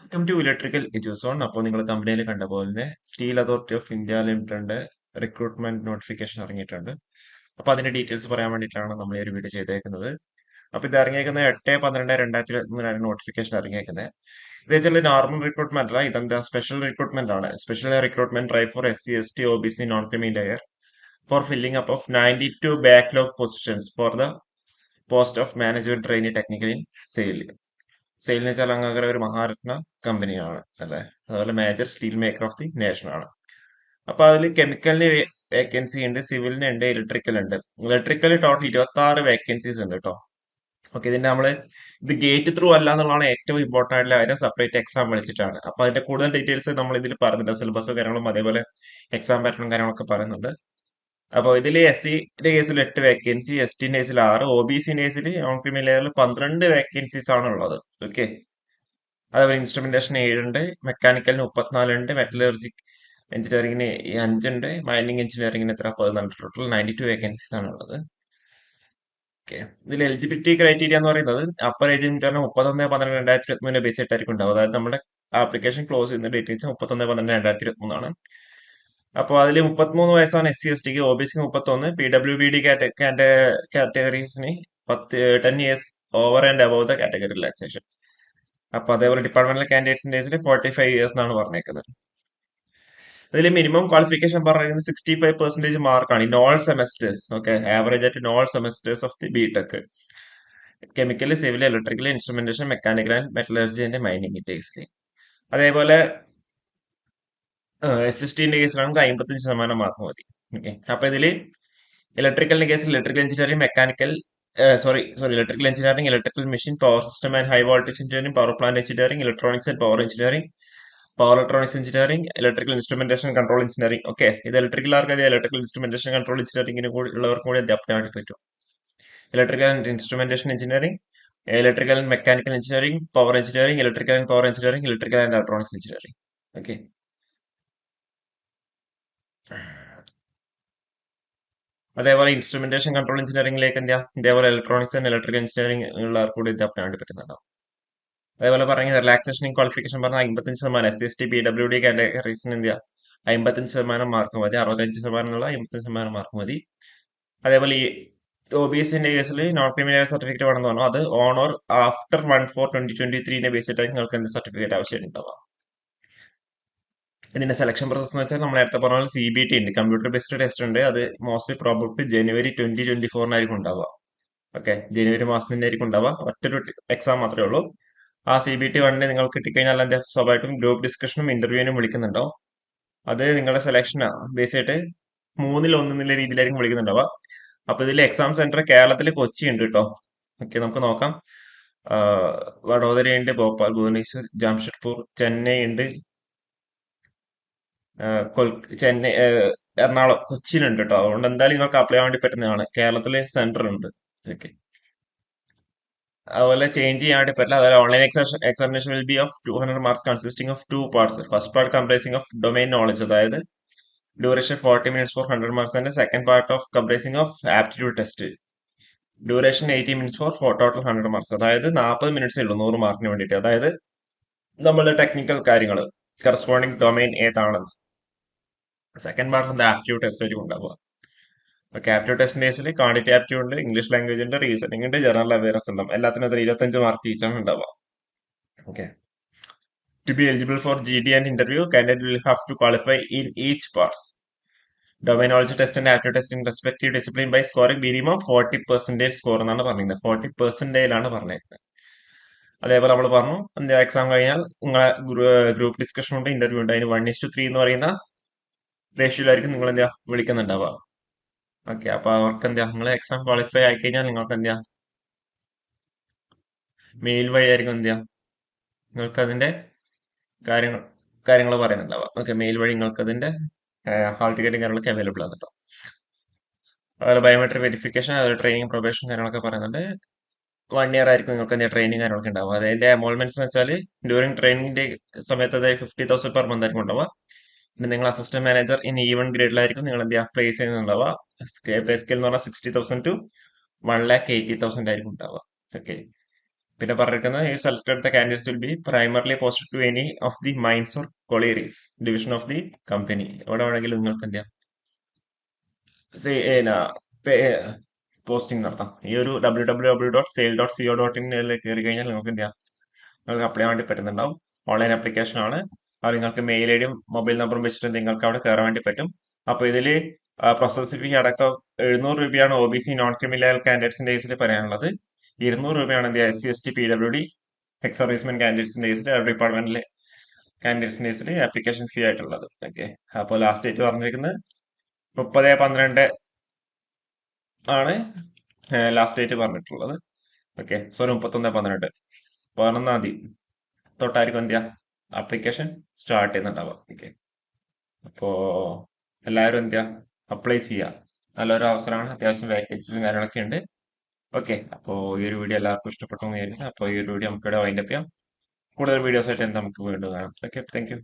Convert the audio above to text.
Welcome to electrical EduZone. അപ്പോൾ നിങ്ങൾ തമ്പനിയിൽ കണ്ട പോലെ തന്നെ സ്റ്റീൽ അതോറിറ്റി ഓഫ് ഇന്ത്യ ലിമിറ്റഡിന്റെ റിക്രൂട്ട്മെന്റ് നോട്ടിഫിക്കേഷൻ ഇറങ്ങിയിട്ടുണ്ട്. അപ്പൊ അതിന്റെ ഡീറ്റെയിൽസ് പറയാൻ വേണ്ടിയിട്ടാണ് നമ്മൾ ഈ ഒരു വീഡിയോ ചെയ്തേക്കുന്നത്. അപ്പൊ ഇത് ഇറങ്ങിയേക്കുന്നത് 8/12/2023 നോട്ടിഫിക്കേഷൻ ഇറങ്ങിയേക്കുന്നത്. ഇത് വെച്ചാൽ നോർമൽ റിക്രൂട്ട്മെന്റ് അല്ല, ഇതെന്താ സ്പെഷ്യൽ റിക്രൂട്ട്മെന്റ് ആണ്. Special recruitment drive for SC, ST, OBC, non creamy layer for filling up of 92 backlog positions for the post of management trainee technical in SAIL. SAIL എന്ന് വെച്ചാൽ അങ്ങനെ ഒരു മഹാരത്ന കമ്പനിയാണ് അല്ലെ. അതുപോലെ major steel maker of the nation ആണ്. അപ്പൊ അതിൽ കെമിക്കലിന് വേക്കൻസി ഉണ്ട്, സിവിലിന് ഉണ്ട്, ഇലക്ട്രിക്കൽ ഉണ്ട്. ഇലക്ട്രിക്കൽ ടോട്ടൽ 26 വേക്കൻസീസ് ഉണ്ട് കേട്ടോ. ഓക്കെ, ഇതിന്റെ നമ്മള് ഇത് ഗേറ്റ് ത്രൂ അല്ല എന്നുള്ളതാണ് ഏറ്റവും ഇമ്പോർട്ടന്റ് ആയിട്ടുള്ള കാര്യം. സെപ്പറേറ്റ് എക്സാം വിളിച്ചിട്ടാണ്. അപ്പൊ അതിന്റെ കൂടുതൽ ഡീറ്റെയിൽസ് നമ്മൾ ഇതിൽ പറയുന്നുണ്ട്. സിലബസും കാര്യങ്ങളും അതേപോലെ എക്സാം പാറ്റേണും കാര്യങ്ങളൊക്കെ പറയുന്നുണ്ട്. അപ്പൊ ഇതിൽ SCന്റെ കേസിൽ 8 വേക്കൻസി, STന്റെ കേസിൽ 6, OBCന്റെ കേസിൽ നോൺ ക്രിമിനൽ ലെയറിൽ 12 വേക്കൻസീസ് ആണ് ഉള്ളത്. ഓക്കെ, അതേപോലെ ഇൻസ്ട്രുമെന്റേഷൻ 7 ഉണ്ട്, മെക്കാനിക്കലിന് 34 ഉണ്ട്, മെറ്റലർജി എഞ്ചിനീയറിംഗിന് 5 ഉണ്ട്, മൈനിങ് എഞ്ചിനീയറിംഗിന് എത്ര 14, ടോട്ടൽ 92 വേക്കൻസീസ് ആണ് ഉള്ളത്. ഓക്കെ, ഇതിൽ എലിജിബിലിറ്റി ക്രൈറ്റീരിയ എന്ന് പറയുന്നത് അപ്പർ ഏജ് ലിമിറ്റ് പറഞ്ഞാൽ 31/12/2023 ബേസ് ആയിട്ടായിരിക്കും ഉണ്ടാവും. അതായത് നമ്മുടെ ആപ്ലിക്കേഷൻ ക്ലോസ് ചെയ്യുന്ന ഡേറ്റ് വെച്ചാൽ 31/12/2023 ആണ്. അപ്പോൾ അതിൽ 33 വയസ്സാണ് SC, STക്ക്, OBCക്ക് 31, PWBD കാറ്റഗറീസിന് 10 years over and above the category relaxation. അപ്പൊ അതേപോലെ ഡിപ്പാർട്ട്മെന്റൽ കാൻഡിഡേറ്റ്സിന്റെ കേസിൽ 45 years എന്നാണ് പറഞ്ഞേക്കുന്നത്. ഇതിൽ മിനിമം ക്വാളിഫിക്കേഷൻ പറയുന്നത് 65% മാർക്കാണ് in all semesters. Okay, average ആയിട്ട് in all semesters of the BTech, chemical, civil, electrical, instrumentation, mechanical and metallurgy and mining കേസിൽ. അതേപോലെ SSTന്റെ കേസിലാണെങ്കിൽ 55% മാർക്ക് മതി. ഓക്കെ, അപ്പൊ ഇതില് ഇലക്ട്രിക്കലിന്റെ കേസിൽ electrical engineering, mechanical electrical engineering, electrical machine, power system and high voltage engineering, power plant engineering, electronics and power engineering, power electronics engineering, electrical instrumentation control engineering. Okay, ഇത് electrical ആർക്ക് electrical instrumentation control എഞ്ചിനീയറിംഗിന് കൂടി ഉള്ളവർക്കും കൂടി അധ്യാപനം വേണ്ടി പറ്റും. Electrical and instrumentation engineering, electrical and mechanical engineering, power engineering, electrical and power engineering, electrical and electronics engineering. Okay, അതേപോലെ instrumentation control എഞ്ചിനീയറിംഗിലേക്ക് എന്താ ഇതേപോലെ ഇലക്ട്രോണിക്സ് ആൻഡ് ഇലക്ട്രിക്കൽ എഞ്ചിനീയറിംഗ് ഉള്ളവർക്ക് കൂടി അധ്യാപനം വേണ്ടി പറ്റുന്നുണ്ടാവും. അതേപോലെ പറഞ്ഞ റിലാക്സേഷൻ ഇൻ ക്വാളിഫിക്കേഷൻ പറഞ്ഞാൽ 55%, SC, ST, PWD കാറ്റഗറീസിന് എന്ത് 55% മാർക്ക് മതി. 65% 55% മാർക്ക് മതി. അതേപോലെ ഈ OBCന്റെ കേസിൽ നോൺ ക്രിമിനൽ സർട്ടിഫിക്കറ്റ് വേണമെന്ന് പറഞ്ഞു. അത് ഓൺ ഓർ ആഫ്റ്റർ 1/4/2023 ബേസ് ആയിട്ട് നിങ്ങൾക്ക് എന്ത് സർട്ടിഫിക്കറ്റ് ആവശ്യം ഉണ്ടാവാം. ഇതിന്റെ സെലക്ഷൻ പ്രോസസ് എന്ന് വെച്ചാൽ നമ്മൾ നേരത്തെ പറഞ്ഞ പോലെ CBT ഉണ്ട്, കമ്പ്യൂട്ടർ ബേസ്ഡ് ടെസ്റ്റ് ഉണ്ട്. അത് മോസ്റ്റ്ലി പ്രോബബ്ലി January 2024 ഉണ്ടാവുക. ഓക്കെ, ജനുവരി മാസം തന്നെ ആയിരിക്കും ഉണ്ടാവുക. ഒറ്റൊരു എക്സാം മാത്രമേ ഉള്ളൂ. ആ CBT 1 നിങ്ങൾക്ക് കിട്ടിക്കഴിഞ്ഞാൽ എന്താ സ്വാഭാവികമായിട്ടും ഗ്രൂപ്പ് ഡിസ്കഷനും ഇന്റർവ്യൂവിനും വിളിക്കുന്നുണ്ടാവും. അത് നിങ്ങളുടെ സെലക്ഷൻ ബേസ് ചെയ്തിട്ട് 3-1 എന്നുള്ള രീതിയിലായിരിക്കും വിളിക്കുന്നുണ്ടാവുക. അപ്പൊ ഇതിൽ എക്സാം സെന്റർ കേരളത്തിൽ കൊച്ചി ഉണ്ട് കേട്ടോ. ഓക്കെ, നമുക്ക് നോക്കാം. വഡോദര ഉണ്ട്, ഭോപ്പാൽ, ഭുവനേശ്വർ, ജാംഷഡ്പൂർ, ചെന്നൈ ഉണ്ട്, ചെന്നൈ, എറണാകുളം, കൊച്ചിയിലുണ്ട് കേട്ടോ. അതുകൊണ്ട് എന്തായാലും നിങ്ങൾക്ക് അപ്ലൈ ചെയ്യാൻ വേണ്ടി പറ്റുന്നതാണ്. കേരളത്തില് സെന്റർ ഉണ്ട്. ഓക്കെ, അതുപോലെ ചേഞ്ച് ചെയ്യാൻ വേണ്ടി പറ്റില്ല. അതുപോലെ online examination will be of 200 marks consisting of 2 parts. First part comprising of domain knowledge, അതായത് duration 40 minutes for 100 marks, and second part of comprising of aptitude test, duration 80 minutes for total 100 marks. അതായത് 40 മിനിറ്റ്സേ ഉള്ളൂ 100 മാർക്കിന് വേണ്ടിയിട്ട്. അതായത് നമ്മളുടെ technical കാര്യങ്ങൾ corresponding domain ഏതാണെന്ന്. Second പാർട്ടിൽ ആപ്റ്റിറ്റ്യൂഡ് ടെസ്റ്റ് ആയിരിക്കും ഉണ്ടാവുക. ഓക്കെ, ആപ്റ്റിറ്റ്യൂഡ് ടെസ്റ്റിന്റെ കേസിൽ ക്വാണ്ടിറ്റി ആപ്റ്റിറ്റ്യൂഡ് ഉണ്ട്, ഇംഗ്ലീഷ് ലാംഗ്വേജ് ഉണ്ട്, റീസണിംഗ് ഉണ്ട്, ജനറൽ അവയർനെസ് ഉണ്ടാവും. എല്ലാത്തിനും അതിൽ 25 മാർക്ക് ഈച്ചാണ് ഉണ്ടാവുക. Okay, to be eligible for GD and interview, candidate will have to qualify in each parts. Domain knowledge test and aptitude test in respective discipline by scoring minimum 40% score എന്നാണ് പറഞ്ഞിരുന്നത്. 40% ആണ് പറഞ്ഞേക്കുന്നത്. അതേപോലെ നമ്മൾ പറഞ്ഞു എന്താ എക്സാം കഴിഞ്ഞാൽ നിങ്ങളെ ഗ്രൂപ്പ് ഡിസ്കഷൻ ഉണ്ട്, ഇന്റർവ്യൂ ഉണ്ട്. അതിന് 1:3 എന്ന് പറയുന്ന റേഷ്യോയിലായിരിക്കും നിങ്ങൾ എന്താ വിളിക്കുന്നുണ്ടാവുക. ഓക്കെ, അപ്പൊ അവർക്ക് എന്താ നിങ്ങൾ എക്സാം ക്വാളിഫൈ ആയി കഴിഞ്ഞാൽ നിങ്ങൾക്ക് എന്താ മെയിൽ വഴി ആയിരിക്കും എന്താ നിങ്ങൾക്ക് അതിന്റെ കാര്യങ്ങൾ കാര്യങ്ങൾ പറയുന്നുണ്ടാവുക. ഓക്കെ, മെയിൽ വഴി നിങ്ങൾക്ക് അതിന്റെ ഹാൾ ടിക്കറ്റും കാര്യങ്ങളൊക്കെ അവൈലബിൾ ആണ് കേട്ടോ. അതുപോലെ ബയോമെട്രിക് വെരിഫിക്കേഷൻ, അതുപോലെ ട്രെയിനിങ് പ്രൊബേഷൻ കാര്യങ്ങളൊക്കെ പറയുന്നുണ്ട്. 1 year ആയിരിക്കും നിങ്ങൾക്ക് എന്താ ട്രെയിനിങ് കാര്യങ്ങളൊക്കെ ഉണ്ടാവുക. അതിന്റെ എമോൾമെന്റ്സ് എന്ന് വെച്ചാൽ ഡ്യൂറിംഗ് ട്രെയിനിങ്ങിന്റെ സമയത്ത് അതായത് 50,000 പെർ മന്ത് ആയിരിക്കും ഉണ്ടാവുക. പിന്നെ നിങ്ങൾ അസിസ്റ്റന്റ് മാനേജർ ഇൻ ഈവൻ ഗ്രേഡിലായിരിക്കും നിങ്ങൾ എന്താ പ്ലേസ് ചെയ്യുന്നുണ്ടാവുക. പേ സ്കെയിൽ എന്ന് പറഞ്ഞാൽ 60,000 to 1,80,000 ആയിരിക്കും ഉണ്ടാവുക. ഓക്കെ, പിന്നെ പറഞ്ഞിരിക്കുന്നത് ഈ selected the candidates will be primarily posted to any of the mines or collieries division of the company. എവിടെ വേണമെങ്കിലും നിങ്ങൾക്ക് എന്ത് ചെയ്യാം, പോസ്റ്റിംഗ് നടത്താം. ഈ ഒരു www.sale.co.in കയറി കഴിഞ്ഞാൽ നിങ്ങൾക്ക് എന്ത് ചെയ്യാം, നിങ്ങൾക്ക് അപ്ലൈ വേണ്ടി പറ്റുന്നുണ്ടാവും. ഓൺലൈൻ ആപ്ലിക്കേഷൻ ആണ്. അത് നിങ്ങൾക്ക് മെയിൽ ഐഡിയും മൊബൈൽ നമ്പറും വെച്ചിട്ട് നിങ്ങൾക്ക് അവിടെ കയറാൻ വേണ്ടി പറ്റും. അപ്പൊ ഇതില് പ്രോസസ് ഫീ അടക്കം 700 രൂപയാണ് OBC നോൺ ക്രിമിനൽ കാൻഡിഡേറ്റ്സിന്റെ കേസിൽ പറയാനുള്ളത്. 200 രൂപയാണ് SC ST PWD ex servicemen കാൻഡിഡേറ്റ്സിന്റെ കേസിൽ ഡിപ്പാർട്ട്മെന്റിലെ കാൻഡിഡേറ്റ്സിന്റെ കേസിൽ ആപ്ലിക്കേഷൻ ഫീ ആയിട്ടുള്ളത്. ഓക്കെ, അപ്പോൾ ലാസ്റ്റ് ഡേറ്റ് പറഞ്ഞിരിക്കുന്നത് 30/12 ആണ് ലാസ്റ്റ് ഡേറ്റ് പറഞ്ഞിട്ടുള്ളത്. ഓക്കെ, സോറി 31/12, 11-ാം തീയതി തൊട്ടായിരിക്കും എന്ത് ചെയ്യാം ആപ്ലിക്കേഷൻ സ്റ്റാർട്ട് ചെയ്യുന്നുണ്ടാവുക. ഓക്കെ, അപ്പോ എല്ലാവരും എന്ത് ചെയ്യാം അപ്ലൈ ചെയ്യാം. നല്ലൊരു അവസരമാണ്, അത്യാവശ്യം വേക്കൻസീസും കാര്യങ്ങളൊക്കെ ഉണ്ട്. ഓക്കെ, അപ്പോൾ ഈ ഒരു വീഡിയോ എല്ലാവർക്കും ഇഷ്ടപ്പെട്ടു എന്ന് വിചാരിക്കുന്നു. അപ്പോൾ ഈ ഒരു വീഡിയോ നമുക്ക് ഇവിടെ വൈൻഡപ്പ് ചെയ്യാം. കൂടുതൽ വീഡിയോസ് ആയിട്ട് നമുക്ക് വീണ്ടും കാണാം. Okay, thank you.